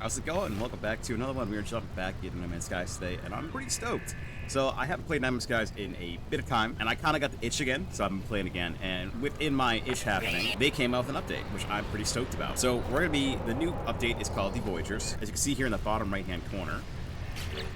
How's it going? Welcome back to another one. We are jumping back into No Man's Skies today, and I'm pretty stoked. So I haven't played No Man's Skies in a bit of time, and I kind of got the itch again, so I've been playing again. And within my itch happening, they came out with an update, which I'm pretty stoked about. So we're gonna be, the new update is called the Voyagers. As you can see here in the bottom right-hand corner,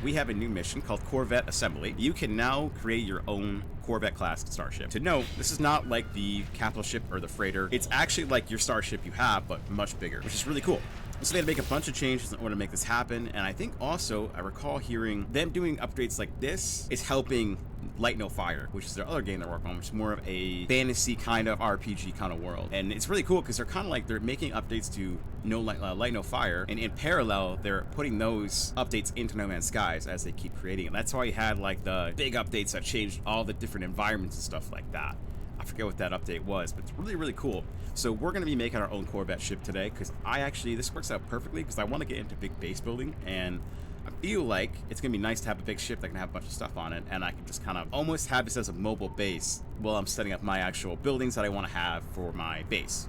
we have a new mission called Corvette Assembly. You can now create your own Corvette class starship. To note, this is not like the capital ship or the freighter. It's actually like your starship you have, but much bigger, which is really cool. So they had to make a bunch of changes in order to make this happen, and I think also I recall hearing them doing updates like this is helping Light No Fire, which is their other game they're working on, which is more of a fantasy kind of RPG kind of world. And it's really cool because they're kind of like, they're making updates to Light No Fire, and in parallel they're putting those updates into No Man's Skies as they keep creating it. That's why you had like the big updates that changed all the different environments and stuff like that. I forget what that update was, but it's really, really cool. So we're going to be making our own Corvette ship today, because this works out perfectly, because I want to get into big base building, and I feel like it's going to be nice to have a big ship that can have a bunch of stuff on it, and I can just kind of almost have this as a mobile base while I'm setting up my actual buildings that I want to have for my base.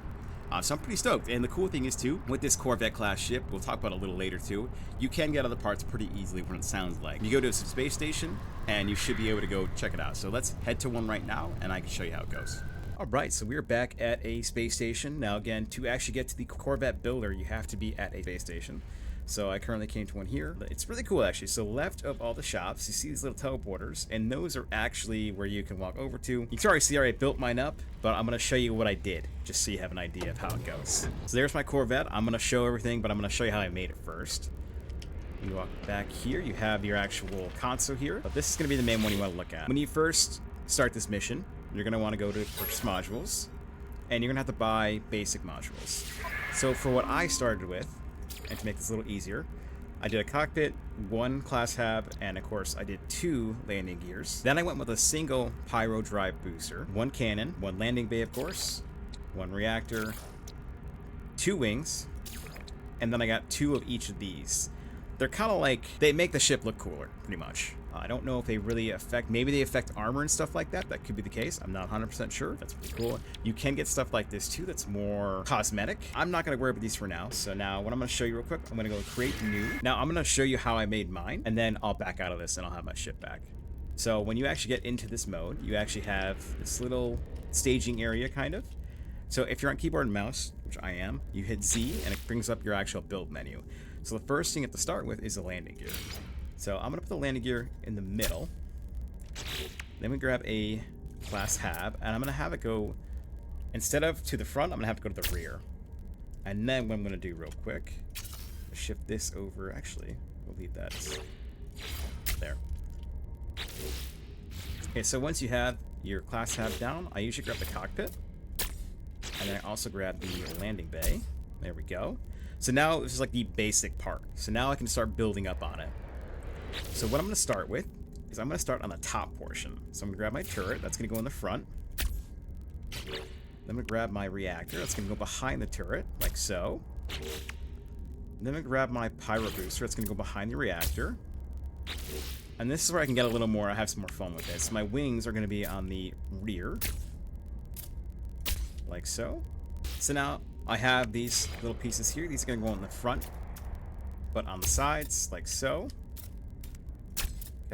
So I'm pretty stoked. And the cool thing is too, with this Corvette class ship, we'll talk about it a little later too, you can get other parts pretty easily when it sounds like. You go to a space station and you should be able to go check it out. So let's head to one right now and I can show you how it goes. Alright, so we're back at a space station. Now again, to actually get to the Corvette builder, you have to be at a space station. So I currently came to one here. It's really cool actually. So left of all the shops, you see these little teleporters, and those are actually where you can walk over to. You can already see I already built mine up, but I'm going to show you what I did, just so you have an idea of how it goes. So there's my Corvette. I'm going to show everything, but I'm going to show you how I made it first. You walk back here, you have your actual console here, but this is going to be the main one you want to look at. When you first start this mission, you're going to want to go to purchase modules, and you're going to have to buy basic modules. So for what I started with, and to make this a little easier, I did a cockpit, one class hab, and of course I did 2 landing gears. Then I went with a single pyro drive booster, 1 cannon, 1 landing bay of course, 1 reactor, 2 wings, and then I got 2 of each of these. They're kind of like, they make the ship look cooler, pretty much. I don't know if they really affect, maybe they affect armor and stuff like that. That could be the case. I'm not 100% sure. That's pretty cool. You can get stuff like this too that's more cosmetic. I'm not going to worry about these for now. So now what I'm going to show you real quick, I'm going to go create new. Now I'm going to show you how I made mine, and then I'll back out of this and I'll have my ship back. So when you actually get into this mode, you actually have this little staging area kind of. So if you're on keyboard and mouse, which I am, you hit Z and it brings up your actual build menu. So the first thing you have to start with is the landing gear. So I'm going to put the landing gear in the middle. Then we grab a class hab, and I'm going to have it go, instead of to the front, I'm going to have to go to the rear. And then what I'm going to do real quick, shift this over, actually, we'll leave that there. Okay, so once you have your class hab down, I usually grab the cockpit, and then I also grab the landing bay. There we go. So now this is like the basic part. So now I can start building up on it. So what I'm going to start with is I'm going to start on the top portion. So I'm going to grab my turret. That's going to go in the front. Then I'm going to grab my reactor. That's going to go behind the turret, like so. And then I'm going to grab my pyro booster. That's going to go behind the reactor. And this is where I can get a little more, I have some more fun with this. My wings are going to be on the rear, like so. So now I have these little pieces here. These are going to go in the front, but on the sides, like so.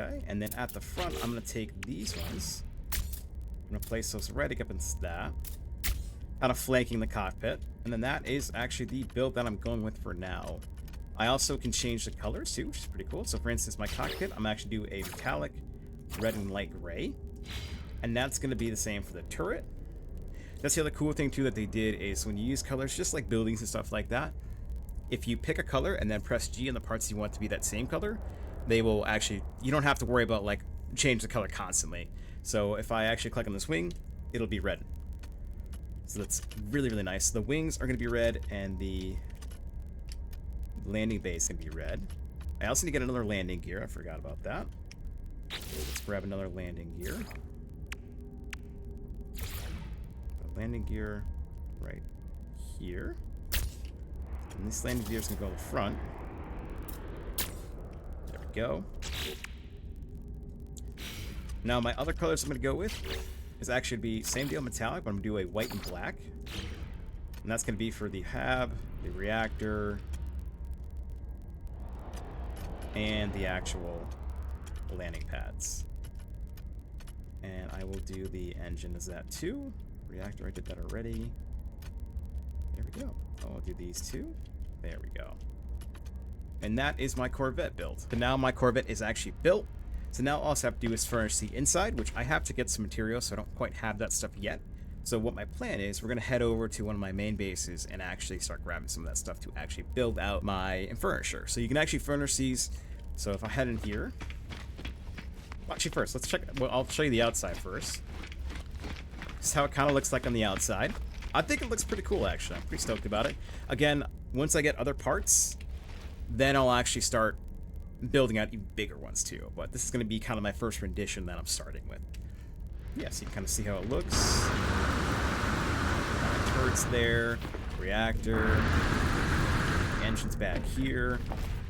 Okay, and then at the front, I'm going to take these ones. I'm going to place those right up into that, kind of flanking the cockpit. And then that is actually the build that I'm going with for now. I also can change the colors too, which is pretty cool. So for instance, my cockpit, I'm actually do a metallic red and light gray. And that's going to be the same for the turret. That's the other cool thing too that they did is when you use colors, just like buildings and stuff like that, if you pick a color and then press G on the parts you want to be that same color, they will actually, you don't have to worry about like change the color constantly. So if I actually click on this wing, it'll be red. So that's really, really nice. The wings are going to be red and the landing base is going to be red. I also need to get another landing gear. I forgot about that. Let's grab another landing gear. Landing gear right here. And this landing gear is going to go in the front. There we go. Now my other colors I'm going to go with is actually be same deal metallic, but I'm going to do a white and black. And that's going to be for the hab, the reactor, and the actual landing pads. And I will do the engine as that too. Reactor, I did that already. There we go. I'll do these two. There we go. And that is my Corvette built. So now my Corvette is actually built. So now all I have to do is furnish the inside, which I have to get some materials, so I don't quite have that stuff yet. So what my plan is, we're going to head over to one of my main bases and actually start grabbing some of that stuff to actually build out my furniture. So you can actually furnish these. So if I head in here, actually first, let's check, well, I'll show you the outside first. This is how it kind of looks like on the outside. I think it looks pretty cool, actually. I'm pretty stoked about it. Again, once I get other parts, then I'll actually start building out even bigger ones too. But this is going to be kind of my first rendition that I'm starting with. Yeah, so you can kind of see how it looks. Turrets there, reactor, engine's back here.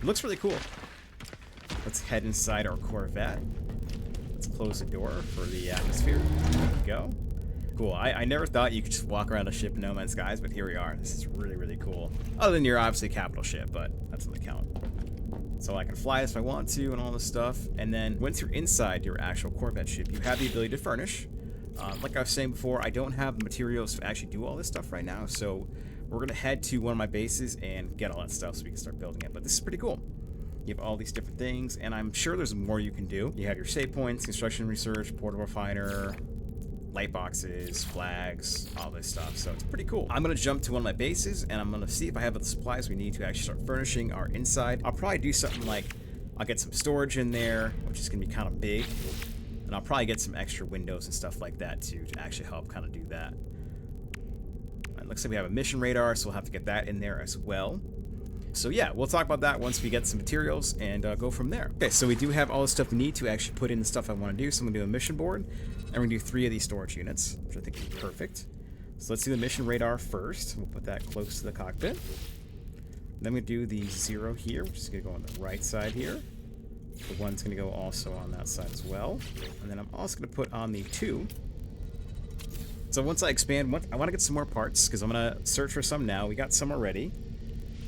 It looks really cool. Let's head inside our Corvette. Let's close the door for the atmosphere. There we go. Cool. I never thought you could just walk around a ship in No Man's Skies, but here we are. This is really, really cool. Other than your obviously capital ship, but that doesn't count. So I can fly this if I want to and all this stuff. And then once you're inside your actual Corvette ship, you have the ability to furnish. Like I was saying before, I don't have the materials to actually do all this stuff right now. So we're going to head to one of my bases and get all that stuff so we can start building it. But this is pretty cool. You have all these different things, and I'm sure there's more you can do. You have your save points, construction research, portable refiner, light boxes, flags, all this stuff. So it's pretty cool. I'm going to jump to one of my bases, and I'm going to see if I have the supplies we need to actually start furnishing our inside. I'll probably do something like, I'll get some storage in there, which is going to be kind of big. And I'll probably get some extra windows and stuff like that too, to actually help kind of do that. It looks like we have a mission radar, so we'll have to get that in there as well. So yeah, we'll talk about that once we get some materials and go from there. Okay, so we do have all the stuff we need to actually put in the stuff I want to do. So I'm going to do a mission board, and we're going to do 3 of these storage units, which I think is perfect. So let's do the mission radar first. We'll put that close to the cockpit. Then we do the 0 here, which is going to go on the right side here. The 1's going to go also on that side as well. And then I'm also going to put on the 2. So once I expand, I want to get some more parts, because I'm going to search for some now. We got some already.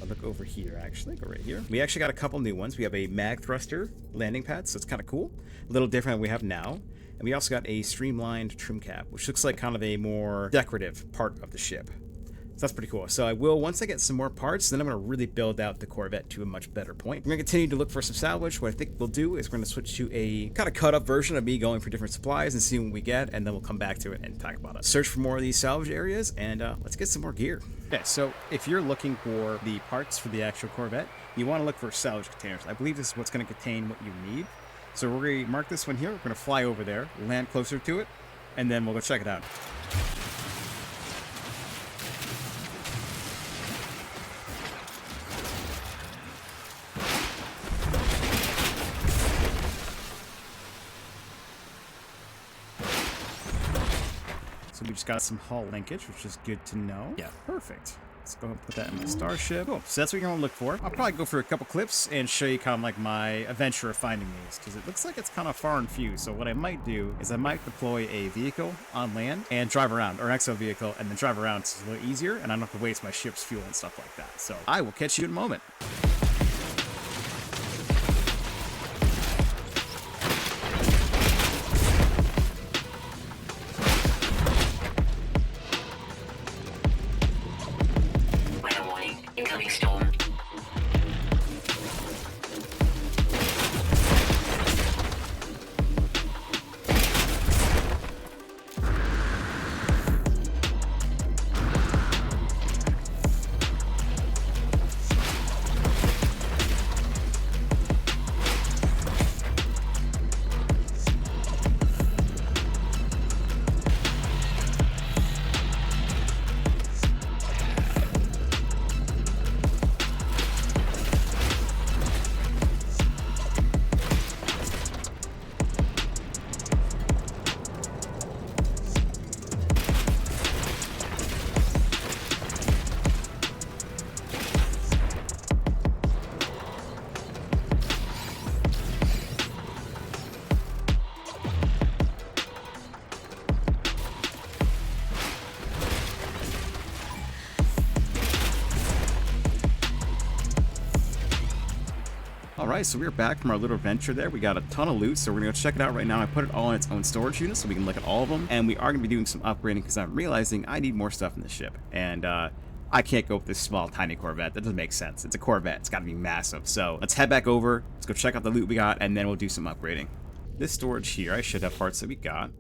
I'll look over here, actually. Go right here. We actually got a couple new ones. We have a mag thruster landing pad, so it's kind of cool. A little different than we have now. And we also got a streamlined trim cap, which looks like kind of a more decorative part of the ship. So that's pretty cool. So I will, once I get some more parts, then I'm going to really build out the Corvette to a much better point. We're going to continue to look for some salvage. What I think we'll do is we're going to switch to a kind of cut up version of me going for different supplies and seeing what we get, and then we'll come back to it and talk about it. Search for more of these salvage areas, and let's get some more gear. Okay, so if you're looking for the parts for the actual Corvette, you want to look for salvage containers. I believe this is what's going to contain what you need. So we're going to mark this one here. We're going to fly over there, land closer to it, and then we'll go check it out. So we just got some hull linkage, which is good to know. Yeah, perfect. Let's go ahead and put that in my starship. Cool. So that's what you're going to look for. I'll probably go for a couple clips and show you kind of like my adventure of finding these, because it looks like it's kind of far and few. So what I might do is I might deploy a vehicle on land and drive around, or an exo vehicle, and then drive around. So it's a little easier, and I don't have to waste my ship's fuel and stuff like that. So I will catch you in a moment. Alright, so we're back from our little adventure there. We got a ton of loot, so we're going to go check it out right now. I put it all in its own storage unit so we can look at all of them. And we are going to be doing some upgrading because I'm realizing I need more stuff in the ship. And I can't go with this small, tiny Corvette. That doesn't make sense. It's a Corvette. It's got to be massive. So let's head back over. Let's go check out the loot we got, and then we'll do some upgrading. This storage here, I should have parts that we got.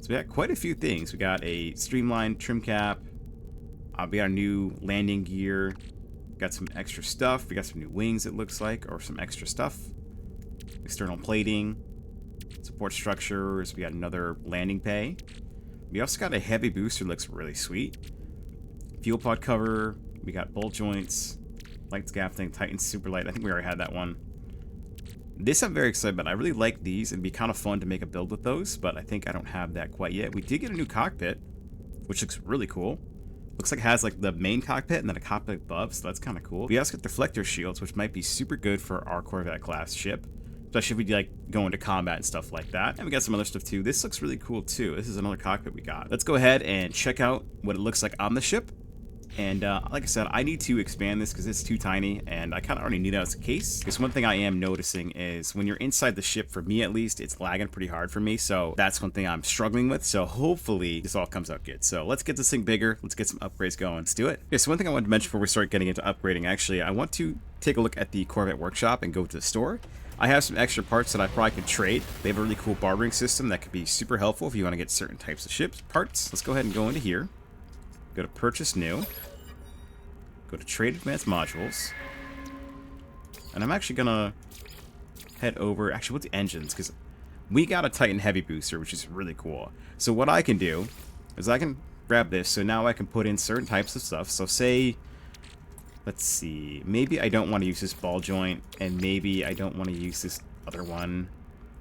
So we got quite a few things. We got a streamlined trim cap. We got a new landing gear. Got some extra stuff. We got some new wings, it looks like, or some extra stuff. External plating. Support structures. We got another landing bay. We also got a heavy booster that looks really sweet. Fuel pod cover. We got bolt joints. Light scaffolding. Titan super light. I think we already had that one. This I'm very excited about. I really like these. It'd be kind of fun to make a build with those, but I think I don't have that quite yet. We did get a new cockpit, which looks really cool. Looks like it has like the main cockpit and then a cockpit above, so that's kind of cool. We also got deflector shields, which might be super good for our Corvette class ship, especially if we like go into combat and stuff like that. And we got some other stuff too. This looks really cool too. This is another cockpit we got. Let's go ahead and check out what it looks like on the ship. And like I said, I need to expand this because it's too tiny, and I kind of already knew that was the case. Because one thing I am noticing is when you're inside the ship, for me at least, it's lagging pretty hard for me. So that's one thing I'm struggling with. So hopefully this all comes out good. So let's get this thing bigger. Let's get some upgrades going. Let's do it. Okay, so one thing I wanted to mention before we start getting into upgrading, actually, I want to take a look at the Corvette workshop and go to the store. I have some extra parts that I probably could trade. They have a really cool bartering system that could be super helpful if you want to get certain types of ships parts. Let's go ahead and go into here. Go to purchase new. Go to trade advanced modules. And I'm actually gonna head over, actually what's the engines? Because we got a Titan heavy booster, which is really cool. So what I can do is I can grab this, so now I can put in certain types of stuff. So say, let's see, maybe I don't want to use this ball joint, and maybe I don't want to use this other one.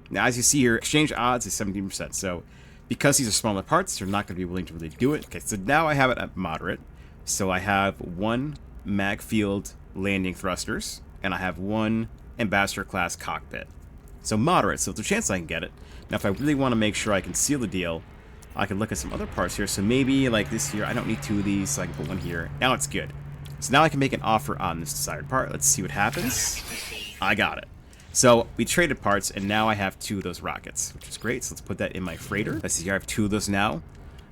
Now as you see here, exchange odds is 17%. So because these are smaller parts, they're not going to be willing to really do it. Okay, so now I have it at moderate. So I have one mag field landing thrusters, and I have one ambassador class cockpit. So moderate, so there's a chance I can get it. Now if I really want to make sure I can seal the deal, I can look at some other parts here. So maybe like this here, I don't need two of these, so I can put one here. Now it's good. So now I can make an offer on this desired part. Let's see what happens. I got it. So we traded parts, and now I have two of those rockets, which is great. So let's put that in my freighter. Let's see here, I have two of those now.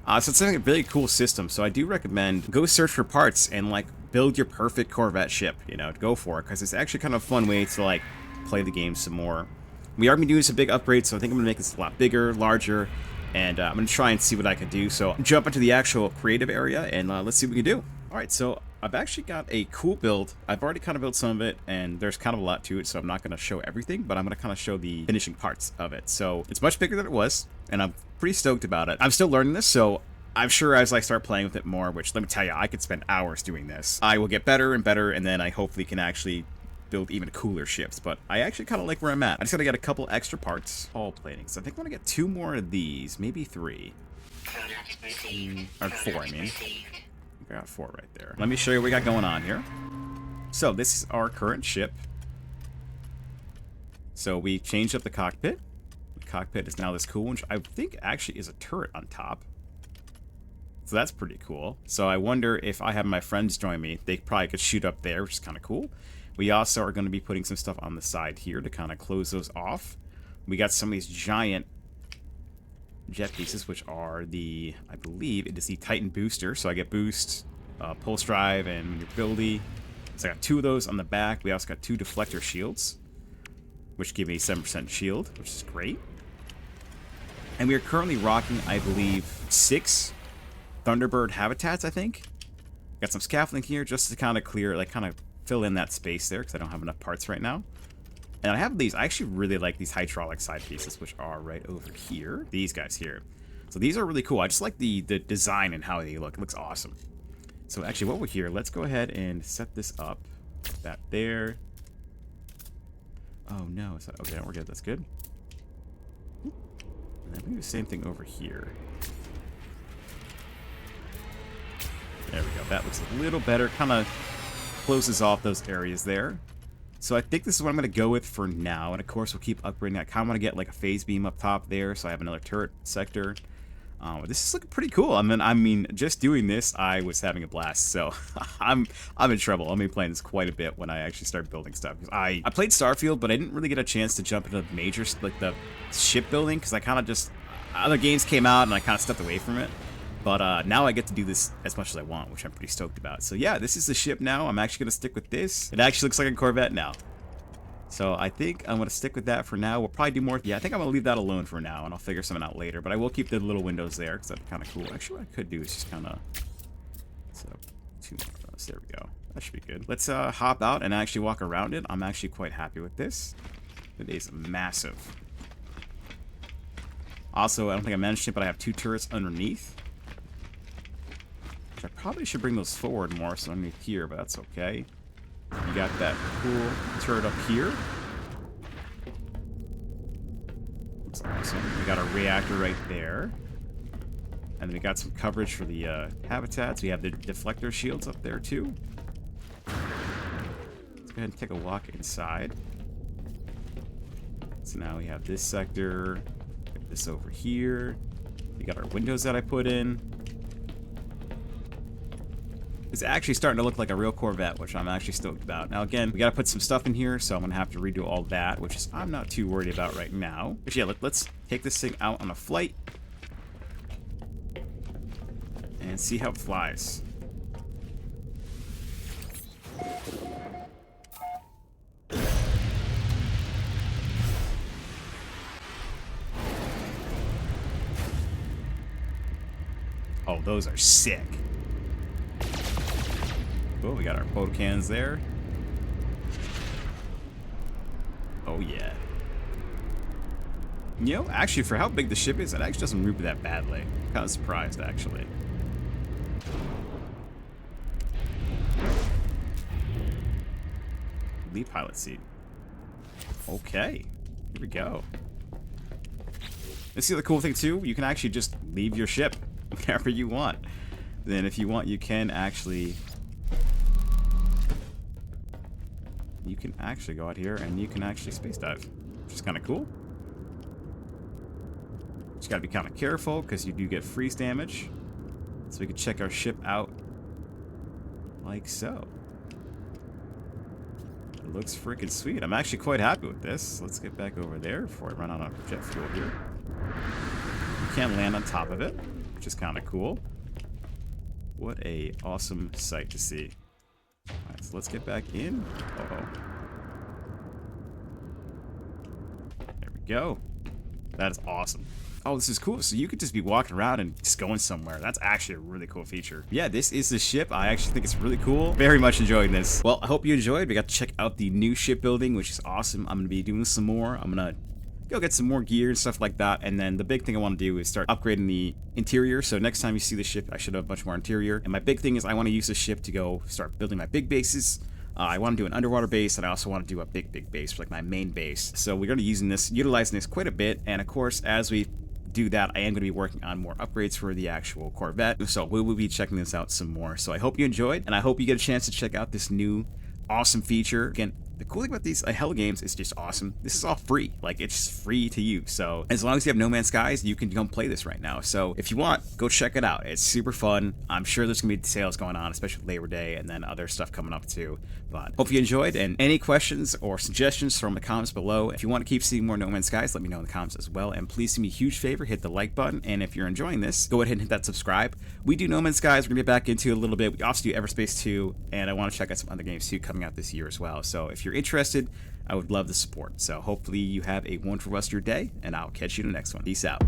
So it's like a really cool system, so I do recommend go search for parts and like build your perfect Corvette ship, you know, go for it, because it's actually kind of a fun way to like play the game some more. We are going to be doing some big upgrades, so I think I'm going to make this a lot bigger, larger, and I'm going to try and see what I can do. So jump into the actual creative area, and let's see what we can do. Alright, so I've actually got a cool build. I've already kind of built some of it, and there's kind of a lot to it, so I'm not going to show everything, but I'm going to kind of show the finishing parts of it. So it's much bigger than it was, and I'm pretty stoked about it. I'm still learning this, so I'm sure as I start playing with it more, which let me tell you, I could spend hours doing this, I will get better and better, and then I hopefully can actually build even cooler ships. But I actually kind of like where I'm at. I just got to get a couple extra parts. Hull plating. So I think I'm going to get 2 more of these, maybe 3. Or 4, I mean. I got 4 right there. Let me show you what we got going on here. So this is our current ship. So we changed up the cockpit. The cockpit is now this cool one, which I think actually is a turret on top. So that's pretty cool. So I wonder if I have my friends join me, they probably could shoot up there, which is kind of cool. We also are going to be putting some stuff on the side here to kind of close those off. We got some of these giant jet pieces, which are the, I believe it is the Titan booster. So I get boost, pulse drive, and maneuverability. So I got 2 of those on the back. We also got 2 deflector shields, which give me 7% shield, which is great. And we are currently rocking, I believe, 6 Thunderbird habitats, I think. Got some scaffolding here just to kind of clear, like kind of fill in that space there, because I don't have enough parts right now. And I have these, I actually really like these hydraulic side pieces, which are right over here. These guys here. So these are really cool. I just like the design and how they look. It looks awesome. So actually, while we're here, let's go ahead and set this up. Put that there. Oh no, is that, okay, we're good, that's good. And then we do the same thing over here. There we go. That looks a little better. Kind of closes off those areas there. So I think this is what I'm going to go with for now. And of course, we'll keep upgrading. I kind of want to get like a phase beam up top there, so I have another turret sector. This is looking pretty cool. I mean, just doing this, I was having a blast. So I'm in trouble. I'm gonna be playing this quite a bit when I actually start building stuff. Because I played Starfield, but I didn't really get a chance to jump into the major, like the ship building, because I kind of just other games came out and I kind of stepped away from it. But now I get to do this as much as I want, which I'm pretty stoked about. So yeah, this is the ship now. I'm actually gonna stick with this. It actually looks like a Corvette now. So I think I'm going to stick with that for now. We'll probably do more. Yeah, I think I'm going to leave that alone for now, and I'll figure something out later. But I will keep the little windows there, because that's kind of cool. Actually, what I could do is just kind of set up 2 more of those. There we go. That should be good. Let's hop out and actually walk around it. I'm actually quite happy with this. It is massive. Also, I don't think I mentioned it, but I have 2 turrets underneath. Which I probably should bring those forward more, so underneath here, but that's okay. You got that cool turret up here. Looks awesome. We got our reactor right there. And then we got some coverage for the habitats. We have the deflector shields up there too. Let's go ahead and take a walk inside. So now we have this sector. Get this over here. We got our windows that I put in. It's actually starting to look like a real Corvette, which I'm actually stoked about. Now, again, we got to put some stuff in here, so I'm going to have to redo all that, which is I'm not too worried about right now. But yeah, let's take this thing out on a flight and see how it flies. Oh, those are sick. Oh, we got our photo cans there. Oh, yeah. You know, actually, for how big the ship is, it actually doesn't move that badly. I'm kind of surprised, actually. Lead pilot seat. Okay. Here we go. Let's see the cool thing, too. You can actually just leave your ship whenever you want. Then, if you want, you can actually... You can actually go out here and you can actually space dive, which is kind of cool. Just gotta be kind of careful because you do get freeze damage. So we can check our ship out like so. It looks freaking sweet. I'm actually quite happy with this. Let's get back over there before I run out of jet fuel here. You can land on top of it, which is kind of cool. What a awesome sight to see. Alright, so let's get back in. Uh-oh. There we go. That is awesome. Oh, this is cool. So you could just be walking around and just going somewhere. That's actually a really cool feature. Yeah, this is the ship. I actually think it's really cool. Very much enjoying this. Well, I hope you enjoyed. We got to check out the new ship building, which is awesome. I'm going to be doing some more. I'm going to go get some more gear and stuff like that. And then the big thing I want to do is start upgrading the interior. So next time you see the ship, I should have a bunch more interior. And my big thing is I want to use the ship to go start building my big bases. I want to do an underwater base, and I also want to do a big base for like my main base. So we're going to be utilizing this quite a bit. And of course, as we do that, I am going to be working on more upgrades for the actual Corvette. So we will be checking this out some more. So I hope you enjoyed, and I hope you get a chance to check out this new awesome feature. Again, the cool thing about these Hell games is just awesome. This is all free. Like, it's free to use. So as long as you have No Man's Skies, you can come play this right now. So if you want, go check it out. It's super fun. I'm sure there's gonna be sales going on, especially Labor Day, and then other stuff coming up too. But hope you enjoyed, and any questions or suggestions, throw them in the comments below. If you want to keep seeing more No Man's Skies, let me know in the comments as well. And please do me a huge favor, hit the like button. And if you're enjoying this, go ahead and hit that subscribe. We do No Man's Skies. We're gonna get back into it a little bit. We also do Everspace 2, and I want to check out some other games too coming out this year as well. So if you're interested, I would love the support. So hopefully you have a wonderful rest of your day, and I'll catch you in the next one. Peace out.